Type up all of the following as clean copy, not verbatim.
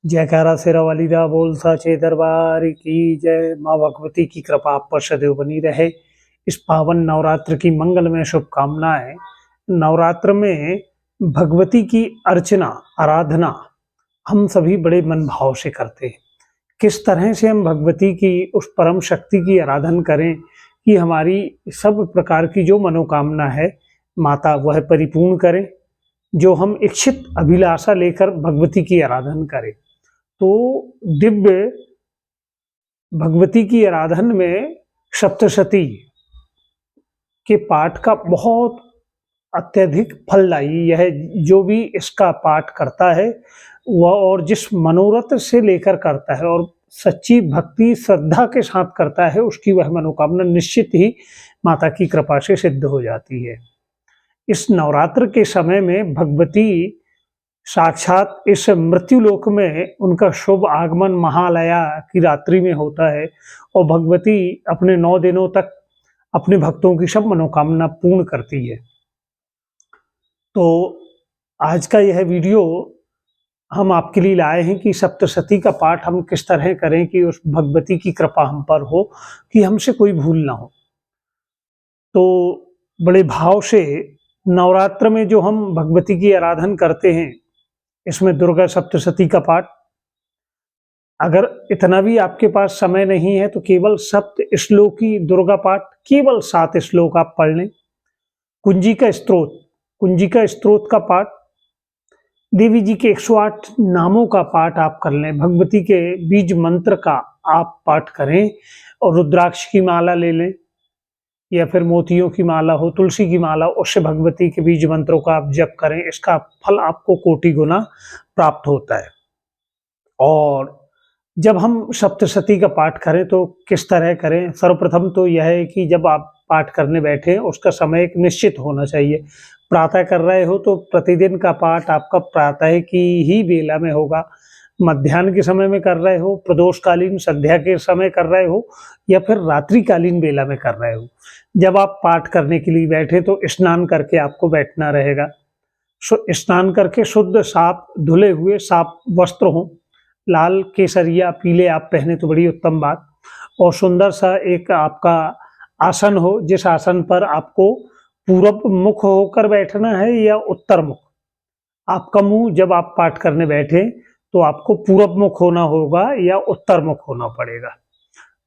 जयकारा शेरा वाली दा बोल साचे दरबार की जय। माँ भगवती की कृपा आप पर सदैव बनी रहे। इस पावन नवरात्र की मंगलमय शुभकामनाएं। नवरात्र में भगवती की अर्चना आराधना हम सभी बड़े मन भाव से करते हैं। किस तरह से हम भगवती की उस परम शक्ति की आराधना करें कि हमारी सब प्रकार की जो मनोकामना है माता वह परिपूर्ण करें, जो हम इच्छित अभिलाषा लेकर भगवती की आराधना करें। तो दिव्य भगवती की आराधना में सप्तशती के पाठ का बहुत अत्यधिक फलदायी यह जो भी इसका पाठ करता है वह और जिस मनोरथ से लेकर करता है और सच्ची भक्ति श्रद्धा के साथ करता है उसकी वह मनोकामना निश्चित ही माता की कृपा से सिद्ध हो जाती है। इस नवरात्र के समय में भगवती साक्षात इस मृत्युलोक में उनका शुभ आगमन महालया की रात्रि में होता है और भगवती अपने 9 दिनों तक अपने भक्तों की सब मनोकामना पूर्ण करती है। तो आज का यह वीडियो हम आपके लिए लाए हैं कि सप्तशती का पाठ हम किस तरह करें कि उस भगवती की कृपा हम पर हो कि हमसे कोई भूल ना हो। तो बड़े भाव से नवरात्र में जो हम भगवती की आराधना करते हैं इसमें दुर्गा सप्तशती का पाठ, अगर इतना भी आपके पास समय नहीं है तो केवल सप्त श्लोकी दुर्गा पाठ केवल 7 श्लोक आप पढ़ लें। कुंजिका स्त्रोत का पाठ, देवी जी के 108 नामों का पाठ आप कर लें, भगवती के बीज मंत्र का आप पाठ करें और रुद्राक्ष की माला ले लें या फिर मोतियों की माला हो, तुलसी की माला, उससे भगवती के बीज मंत्रों का आप जप करें। इसका फल आपको कोटि गुना प्राप्त होता है। और जब हम सप्तशती का पाठ करें तो किस तरह करें? सर्वप्रथम तो यह है कि जब आप पाठ करने बैठे उसका समय एक निश्चित होना चाहिए। प्रातः कर रहे हो तो प्रतिदिन का पाठ आपका प्रातः की ही बेला में होगा, मध्याह्न के समय में कर रहे हो, प्रदोषकालीन संध्या के समय कर रहे हो या फिर रात्रिकालीन बेला में कर रहे हो। जब आप पाठ करने के लिए बैठे तो स्नान करके आपको बैठना रहेगा। स्नान करके शुद्ध साफ धुले हुए साफ वस्त्र हो, लाल केसरिया पीले आप पहने तो बड़ी उत्तम बात, और सुंदर सा एक आपका आसन हो जिस आसन पर आपको पूरब मुख होकर बैठना है या उत्तर मुख। आपका मुंह जब आप पाठ करने बैठे तो आपको पूरब मुख होना होगा या उत्तर मुख होना पड़ेगा।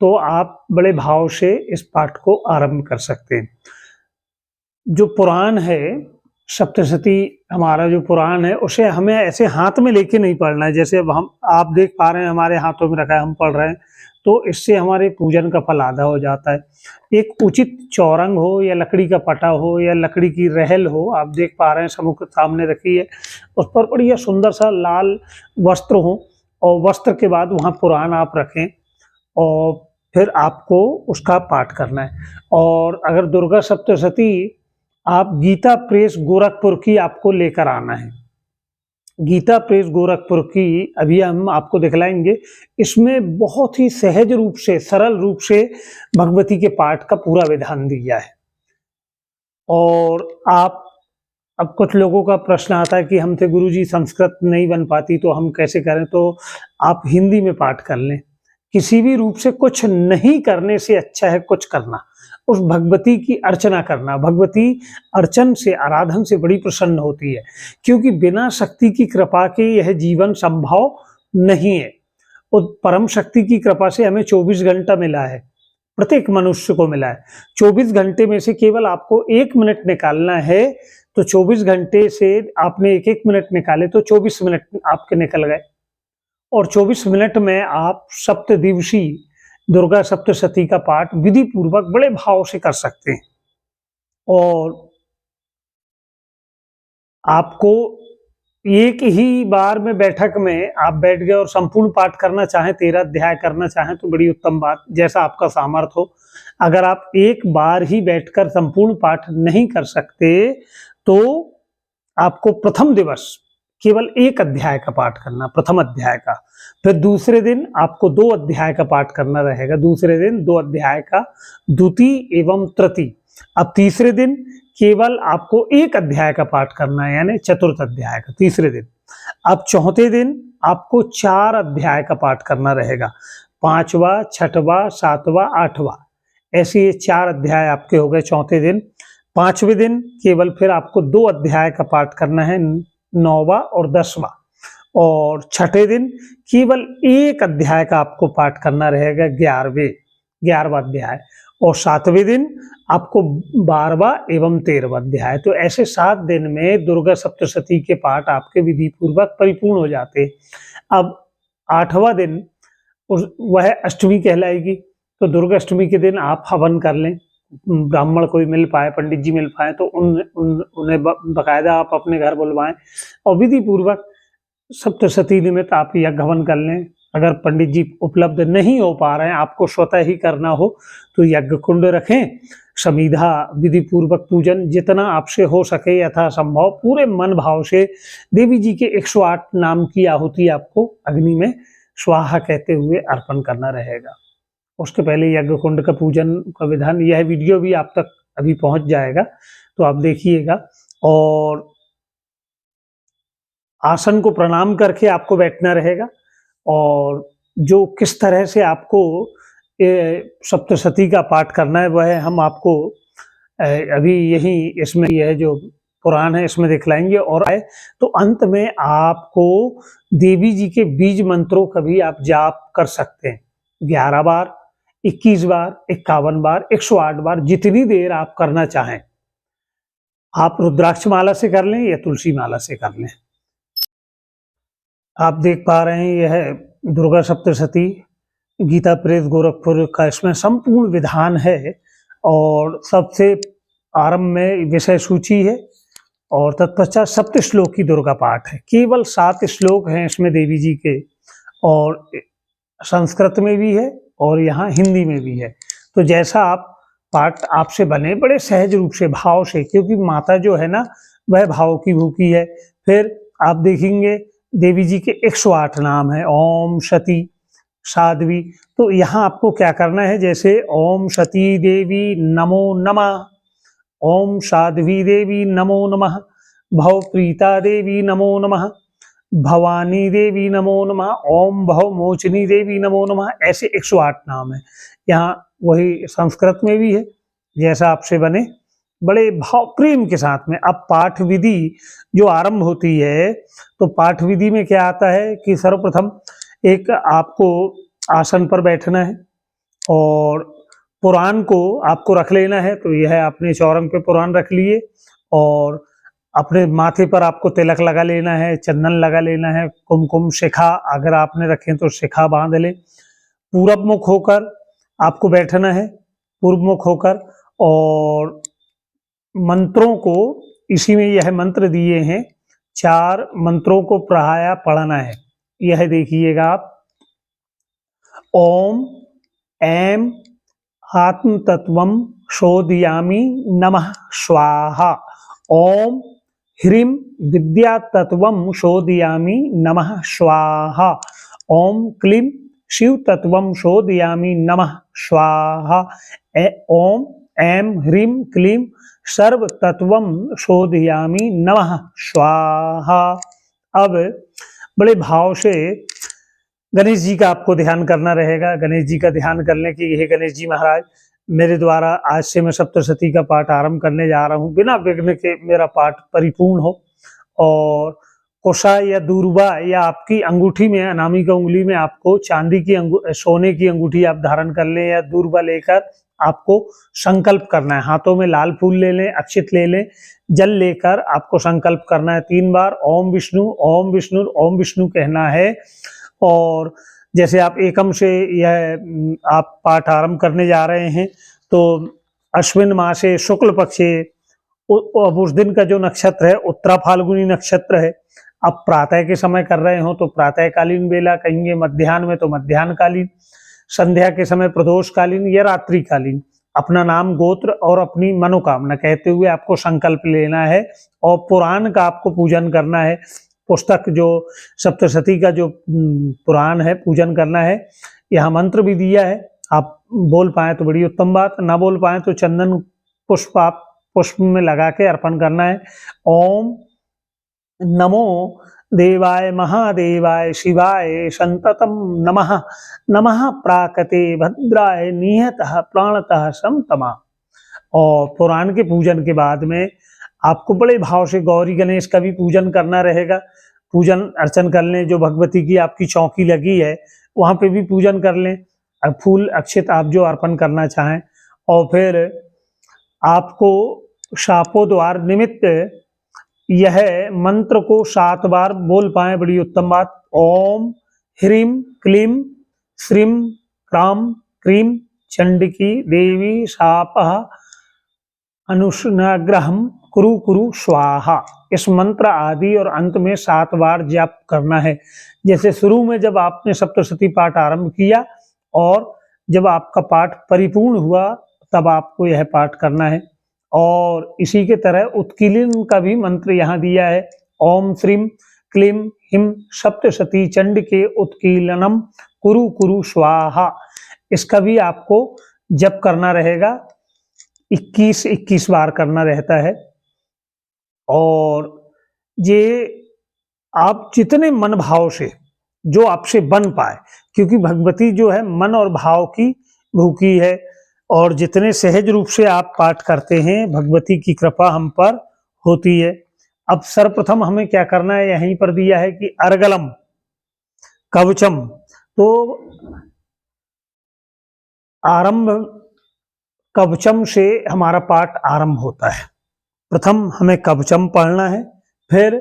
तो आप बड़े भाव से इस पाठ को आरंभ कर सकते हैं। जो पुराण है सप्तशती, हमारा जो पुराण है उसे हमें ऐसे हाथ में लेके नहीं पढ़ना है जैसे अब हम आप देख पा रहे हैं हमारे हाथों में रखा है, हम पढ़ रहे हैं, तो इससे हमारे पूजन का फल आधा हो जाता है। एक उचित चौरंग हो या लकड़ी का पटा हो या लकड़ी की रहल हो, आप देख पा रहे हैं सम्मुख सामने रखी है, उस पर बढ़िया सुंदर सा लाल वस्त्र हो और वस्त्र के बाद वहाँ पुराण आप रखें और फिर आपको उसका पाठ करना है। और अगर दुर्गा सप्तशती आप गीता प्रेस गोरखपुर की आपको लेकर आना है। गीता प्रेस गोरखपुर की अभी हम आपको दिखलाएंगे। इसमें बहुत ही सहज रूप से सरल रूप से भगवती के पाठ का पूरा विधान दिया है। और आप अब कुछ लोगों का प्रश्न आता है कि हमसे गुरुजी संस्कृत नहीं बन पाती तो हम कैसे करें? तो आप हिंदी में पाठ कर लें। किसी भी रूप से कुछ नहीं करने से अच्छा है कुछ करना, उस भगवती की अर्चना करना। भगवती अर्चन से आराधन से बड़ी प्रसन्न होती है, क्योंकि बिना शक्ति की कृपा के यह जीवन संभव नहीं है। और परम शक्ति की कृपा से हमें 24 घंटा मिला है, प्रत्येक मनुष्य को मिला है। 24 घंटे में से केवल आपको 1 मिनट निकालना है, तो 24 घंटे से आपने 1-1 मिनट निकाले तो 24 मिनट आपके निकल गए। और 24 मिनट में आप सप्तदिवसीय दुर्गा सप्तशती का पाठ विधि पूर्वक बड़े भाव से कर सकते हैं। और आपको एक ही बार में बैठक में आप बैठ गए और संपूर्ण पाठ करना चाहें, 13 अध्याय करना चाहें तो बड़ी उत्तम बात, जैसा आपका सामर्थ्य हो। अगर आप एक बार ही बैठकर संपूर्ण पाठ नहीं कर सकते तो आपको प्रथम दिवस केवल 1 अध्याय का पाठ करना, प्रथम अध्याय का। फिर दूसरे दिन आपको 2 अध्याय का पाठ करना रहेगा, दूसरे दिन 2 अध्याय का द्वितीय एवं तृतीय। अब तीसरे दिन केवल आपको 1 अध्याय का पाठ करना है, यानी चतुर्थ अध्याय का तीसरे दिन। अब चौथे दिन आपको 4 अध्याय का पाठ करना रहेगा। 5वां, 6वां, 7वां, 8वां, ऐसे ये 4 अध्याय आपके हो गए चौथे दिन। 5वें दिन केवल फिर आपको 2 अध्याय का पाठ करना है, 9वां और 10वां। और छठे दिन केवल 1 अध्याय का आपको पाठ करना रहेगा, 11वां अध्याय। और 7वें दिन आपको 12वां एवं 13वां अध्याय। तो ऐसे 7 दिन में दुर्गा सप्तशती के पाठ आपके विधि पूर्वक परिपूर्ण हो जाते हैं। अब 8वां दिन वह अष्टमी कहलाएगी। तो दुर्गा अष्टमी के दिन आप हवन कर लें, ब्राह्मण कोई मिल पाए, पंडित जी मिल पाए तो उन्हें बकायदा आप अपने घर बुलवाएं और विधि पूर्वक सप्तशती निमित्त आप यज्ञ हवन कर लें। अगर पंडित जी उपलब्ध नहीं हो पा रहे हैं, आपको स्वतः ही करना हो, तो यज्ञ कुंड रखें, समीधा विधि पूर्वक पूजन जितना आपसे हो सके यथासंभव पूरे मन भाव से देवी जी के 108 नाम की आहुति आपको अग्नि में स्वाहा कहते हुए अर्पण करना रहेगा। उसके पहले यज्ञ कुंड का पूजन का विधान, यह वीडियो भी आप तक अभी पहुंच जाएगा, तो आप देखिएगा। और आसन को प्रणाम करके आपको बैठना रहेगा। और जो किस तरह से आपको सप्तशती का पाठ करना है वह हम आपको अभी यही इसमें यह जो पुराण है इसमें दिखलाएंगे। और आए तो अंत में आपको देवी जी के बीज मंत्रों का भी आप जाप कर सकते हैं, 11 बार, 21 बार, 51 बार, 108 बार, जितनी देर आप करना चाहें। आप रुद्राक्ष माला से कर लें या तुलसी माला से कर लें। आप देख पा रहे हैं यह दुर्गा सप्तशती गीता प्रेस गोरखपुर का इसमें संपूर्ण विधान है। और सबसे आरंभ में विषय सूची है और तत्पश्चात 7 श्लोक की दुर्गा पाठ है। केवल 7 श्लोक हैं इसमें देवी जी के, और संस्कृत में भी है और यहाँ हिंदी में भी है। तो जैसा आप पाठ आपसे बने, बड़े सहज रूप से भाव से, क्योंकि माता जो है ना वह भाव की भूखी है। फिर आप देखेंगे देवी जी के 108 नाम है, ओम सती साध्वी। तो यहाँ आपको क्या करना है, जैसे ओम सती देवी नमो नमः, ओम साध्वी देवी नमो नमः, भवप्रीता देवी नमो नमः, भवानी देवी नमो नमः, ओम भव मोचनी देवी नमो नमः, ऐसे 108 नाम है। यहाँ वही संस्कृत में भी है, जैसा आपसे बने बड़े भाव प्रेम के साथ में। अब पाठ विधि जो आरंभ होती है, तो पाठ विधि में क्या आता है कि सर्वप्रथम एक आपको आसन पर बैठना है और पुराण को आपको रख लेना है। तो यह आपने चौरंग पे पुराण रख लिए और अपने माथे पर आपको तिलक लगा लेना है, चंदन लगा लेना है, कुमकुम शिखा अगर आपने रखें तो शिखा बांध ले। पूरब मुख होकर आपको बैठना है, पूर्व मुख होकर, और मंत्रों को इसी में यह मंत्र दिए हैं, 4 मंत्रों को प्रायः पढ़ना है। यह देखिएगा आप, ओम ऐम आत्म तत्वम शोधयामि नमः स्वाहा, ओम ह्रीं विद्या तत्वम शोधयामि नमः स्वाहा, ओम क्लीं शिव तत्वम शोधयामि नमः स्वाहा, ओम ऐम ह्रीं क्लीं सर्व तत्वम शोधयामि नमः स्वाहा। अब बड़े भाव से गणेश जी का आपको ध्यान करना रहेगा। गणेश जी का ध्यान करने की, हे गणेश जी महाराज, मेरे द्वारा आज से मैं सप्तशती का पाठ आरंभ करने जा रहा हूँ, बिना विघ्न के मेरा पाठ परिपूर्ण हो। और कुशा या दूरबा या आपकी अंगूठी में, अनामिका उंगली में आपको चांदी की सोने की अंगूठी आप धारण कर लें, या दूरबा लेकर आपको संकल्प करना है। हाथों में लाल फूल ले लें, अक्षित ले लें, जल लेकर आपको संकल्प करना है 3 बार, ओम विष्णु ओम विष्णु ओम विष्णु कहना है। और जैसे आप एकम से यह आप पाठ आरंभ करने जा रहे हैं, तो अश्विन मासे शुक्ल पक्षे, अब उस दिन का जो नक्षत्र है उत्तरा फाल्गुनी नक्षत्र है। आप प्रातः के समय कर रहे हो तो प्रातःकालीन बेला कहेंगे, मध्याह्न में तो मध्याह्नकालीन, संध्या के समय प्रदोषकालीन या रात्रिकालीन। अपना नाम, गोत्र और अपनी मनोकामना कहते हुए आपको संकल्प लेना है और पुराण का आपको पूजन करना है। पुस्तक जो सप्तशती का जो पुराण है पूजन करना है। यहाँ मंत्र भी दिया है, आप बोल पाए तो बड़ी उत्तम बात, ना बोल पाए तो चंदन पुष्प आप पुष्प में लगा के अर्पण करना है। ओम नमो देवाय महादेवाय शिवाय संततम नमः। नमः प्राकते भद्राय नियतः प्राणतः समतमा। और पुराण के पूजन के बाद में आपको बड़े भाव से गौरी गणेश का भी पूजन करना रहेगा। पूजन अर्चन कर लें, जो भगवती की आपकी चौकी लगी है वहाँ पे भी पूजन कर लें, फूल अक्षत आप जो अर्पण करना चाहें। और फिर आपको शापोद्वार निमित्त यह मंत्र को 7 बार बोल पाए, बड़ी उत्तम बात। ओम ह्रीम क्लीम श्रीम क्राम क्रीम चंडिकी देवी शापः अनुष्णाग्रहम कुरु कुरु स्वाहा। इस मंत्र आदि और अंत में 7 बार जप करना है। जैसे शुरू में जब आपने सप्तशती पाठ आरंभ किया और जब आपका पाठ परिपूर्ण हुआ तब आपको यह पाठ करना है। और इसी के तरह उत्कीलन का भी मंत्र यहाँ दिया है। ओम श्रीम क्लीम हिम सप्तशती चंडिके उत्कीलनम कुरु कुरु स्वाहा। इसका भी आपको जप करना रहेगा, 21 बार करना रहता है। और ये आप जितने मन भाव से जो आपसे बन पाए, क्योंकि भगवती जो है मन और भाव की भूखी है, और जितने सहज रूप से आप पाठ करते हैं भगवती की कृपा हम पर होती है। अब सर्वप्रथम हमें क्या करना है, यहीं पर दिया है कि अर्गलम कवचम। तो आरंभ कवचम से हमारा पाठ आरंभ होता है। प्रथम हमें कवचम पढ़ना है, फिर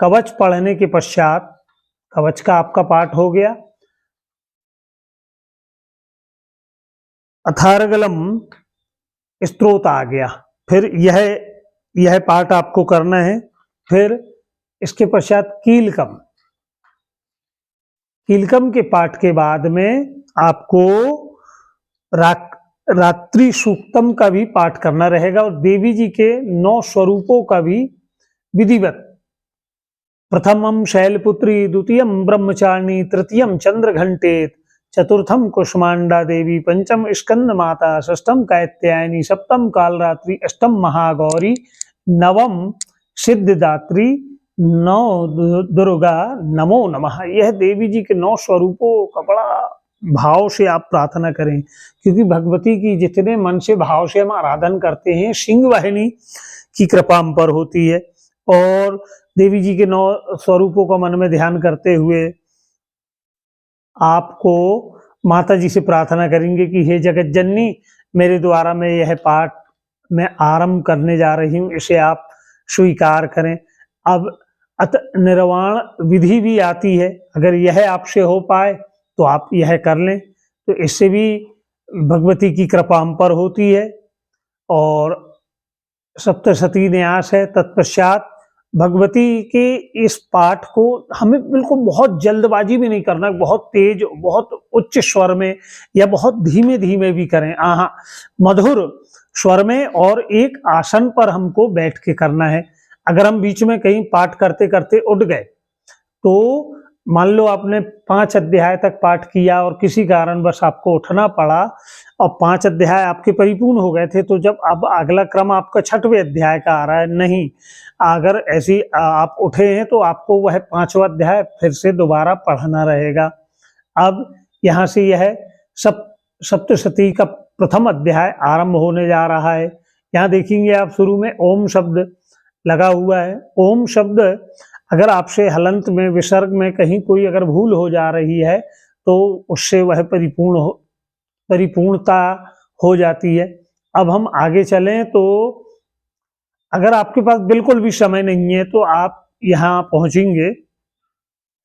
कवच पढ़ने के पश्चात कवच का आपका पाठ हो गया। अथर्गलम स्तोत्र आ गया, फिर यह पाठ आपको करना है। फिर इसके पश्चात कीलकम, कीलकम के पाठ के बाद में आपको रात्रि सूक्तम का भी पाठ करना रहेगा, और देवी जी के 9 स्वरूपों का भी विधिवत। प्रथमम शैलपुत्री, द्वितीयम ब्रह्मचारिणी, तृतीयम चंद्रघंटेत, चतुर्थम कुष्मांडा देवी, पंचम स्कंद माता, षष्ठम कात्यायनी, सप्तम कालरात्रि, अष्टम महागौरी, नवम सिद्धदात्री, 9 दुर्गा नमो नमः। यह देवी जी के 9 स्वरूपों का बड़ा भाव से आप प्रार्थना करें, क्योंकि भगवती की जितने मन से भाव से हम आराधन करते हैं, सिंह वाहिनी की कृपा हम पर होती है। और देवी जी के 9 स्वरूपों का मन में ध्यान करते हुए आपको माता जी से प्रार्थना करेंगे कि हे जगत जननी, मेरे द्वारा मैं यह पाठ मैं आरंभ करने जा रही हूँ, इसे आप स्वीकार करें। अब अत निर्वाण विधि भी आती है, अगर यह आपसे हो पाए तो आप यह कर लें, तो इससे भी भगवती की कृपा हम पर होती है। और सप्तशती न्यास है। तत्पश्चात भगवती के इस पाठ को हमें बिल्कुल बहुत जल्दबाजी में नहीं करना, बहुत तेज बहुत उच्च स्वर में या बहुत धीमे धीमे भी करें, मधुर स्वर में, और एक आसन पर हमको बैठ के करना है। अगर हम बीच में कहीं पाठ करते करते उठ गए, तो मान लो आपने 5 अध्याय तक पाठ किया और किसी कारणवश आपको उठना पड़ा और 5 अध्याय आपके परिपूर्ण हो गए थे, तो जब अब अगला क्रम आपका 6वें अध्याय का आ रहा है, नहीं, अगर ऐसी आप उठे हैं तो आपको वह 5वां अध्याय फिर से दोबारा पढ़ना रहेगा। अब यहाँ से यह सप्तशती का प्रथम अध्याय आरंभ होने जा रहा है। यहाँ देखेंगे आप शुरू में ओम शब्द लगा हुआ है। ओम शब्द अगर आपसे हलंत में विसर्ग में कहीं कोई अगर भूल हो जा रही है तो उससे वह परिपूर्णता हो जाती है। अब हम आगे चलें, तो अगर आपके पास बिल्कुल भी समय नहीं है तो आप यहाँ पहुंचेंगे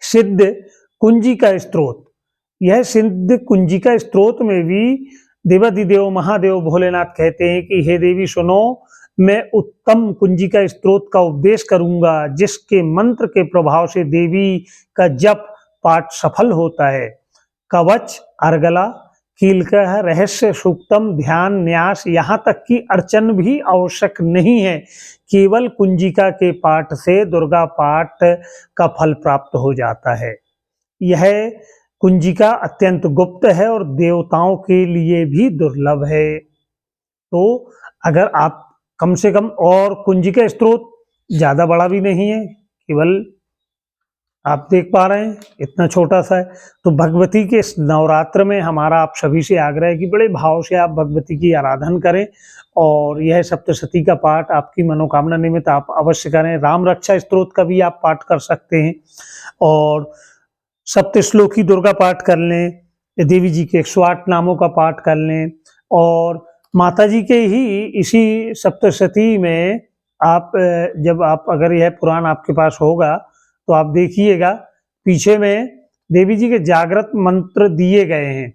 सिद्ध कुंजिका स्तोत्र। यह सिद्ध कुंजिका स्तोत्र में भी देवाधिदेव महादेव भोलेनाथ कहते हैं कि हे देवी सुनो, मैं उत्तम कुंजिका स्तोत्र का उपदेश करूंगा, जिसके मंत्र के प्रभाव से देवी का जप पाठ सफल होता है। कवच, अर्गला, कीलकः, रहस्य सूक्तम, ध्यान, न्यास, यहाँ तक कि अर्चन भी आवश्यक नहीं है। केवल कुंजिका के पाठ से दुर्गा पाठ का फल प्राप्त हो जाता है। यह कुंजिका अत्यंत गुप्त है और देवताओं के लिए भी दुर्लभ है। तो अगर आप कम से कम, और कुंजिका स्तोत्र ज्यादा बड़ा भी नहीं है, केवल आप देख पा रहे हैं इतना छोटा सा है। तो भगवती के इस नवरात्र में हमारा आप सभी से आग्रह है कि बड़े भाव से आप भगवती की आराधना करें और यह सप्तशती का पाठ आपकी मनोकामना निमित्त आप अवश्य करें। राम रक्षा स्तोत्र का भी आप पाठ कर सकते हैं और सप्तश्लोकी दुर्गा पाठ कर लें, देवी जी के 108 नामों का पाठ कर लें और माता जी के ही इसी सप्तशती में आप जब आप अगर यह पुराण आपके पास होगा तो आप देखिएगा पीछे में देवी जी के जागृत मंत्र दिए गए हैं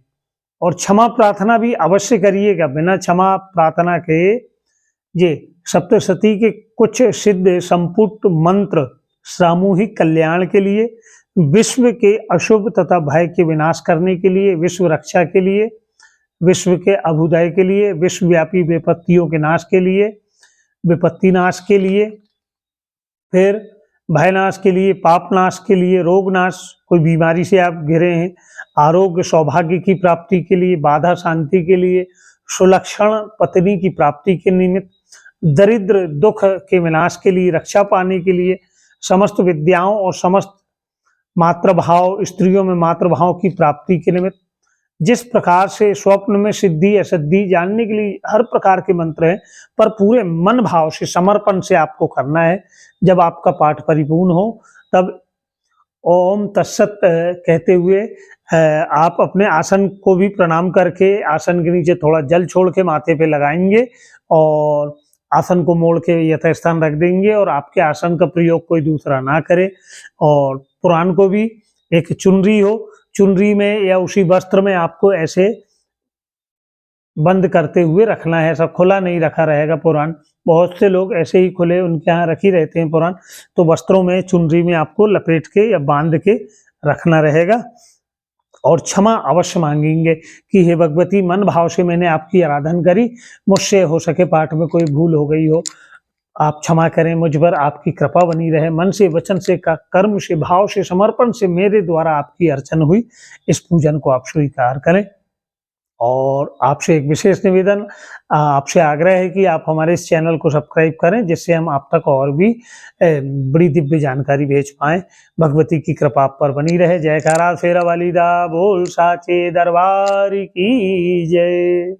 और क्षमा प्रार्थना भी अवश्य करिएगा। बिना क्षमा प्रार्थना के ये सप्तशती के कुछ सिद्ध संपुट मंत्र सामूहिक कल्याण के लिए, विश्व के अशुभ तथा भय के विनाश करने के लिए, विश्व रक्षा के लिए, विश्व के अभ्युदय के लिए, विश्वव्यापी विपत्तियों के नाश के लिए, विपत्ति नाश के लिए, फिर भय नाश के लिए, पाप नाश के लिए, रोग नाश, कोई बीमारी से आप घिरे हैं, आरोग्य सौभाग्य की प्राप्ति के लिए, बाधा शांति के लिए, सुलक्षण पत्नी की प्राप्ति के निमित्त, दरिद्र दुख के विनाश के लिए, रक्षा पाने के लिए, समस्त विद्याओं और समस्त मातृभाव, स्त्रियों में मातृभाव की प्राप्ति के निमित्त, जिस प्रकार से स्वप्न में सिद्धि असिद्धि जानने के लिए हर प्रकार के मंत्र हैं, पर पूरे मन भाव से समर्पण से आपको करना है। जब आपका पाठ परिपूर्ण हो तब ओम तत्सत कहते हुए आप अपने आसन को भी प्रणाम करके आसन के नीचे थोड़ा जल छोड़ के माथे पे लगाएंगे और आसन को मोड़ के यथास्थान रख देंगे और आपके आसन का प्रयोग कोई दूसरा ना करे। और पुराण को भी एक चुनरी हो, चुनरी में या उसी वस्त्र में आपको ऐसे बंद करते हुए रखना है, सब खुला नहीं रखा रहेगा पुराण। बहुत से लोग ऐसे ही खुले उनके यहाँ रखी रहते हैं पुराण, तो वस्त्रों में चुनरी में आपको लपेट के या बांध के रखना रहेगा और क्षमा अवश्य मांगेंगे कि हे भगवती, मन भाव से मैंने आपकी आराधना करी, मुझसे हो सके पाठ में कोई भूल हो गई हो, आप क्षमा करें, मुझ पर आपकी कृपा बनी रहे, मन से वचन से कर्म से भाव से समर्पण से मेरे द्वारा आपकी अर्चना हुई, इस पूजन को आप स्वीकार करें। और आपसे एक विशेष निवेदन, आपसे आग्रह है कि आप हमारे इस चैनल को सब्सक्राइब करें जिससे हम आप तक और भी बड़ी दिव्य जानकारी भेज पाएं। भगवती की कृपा आप पर बनी रहे। जयकारा शेरा वाली दा बोल साचे दरबार की जय।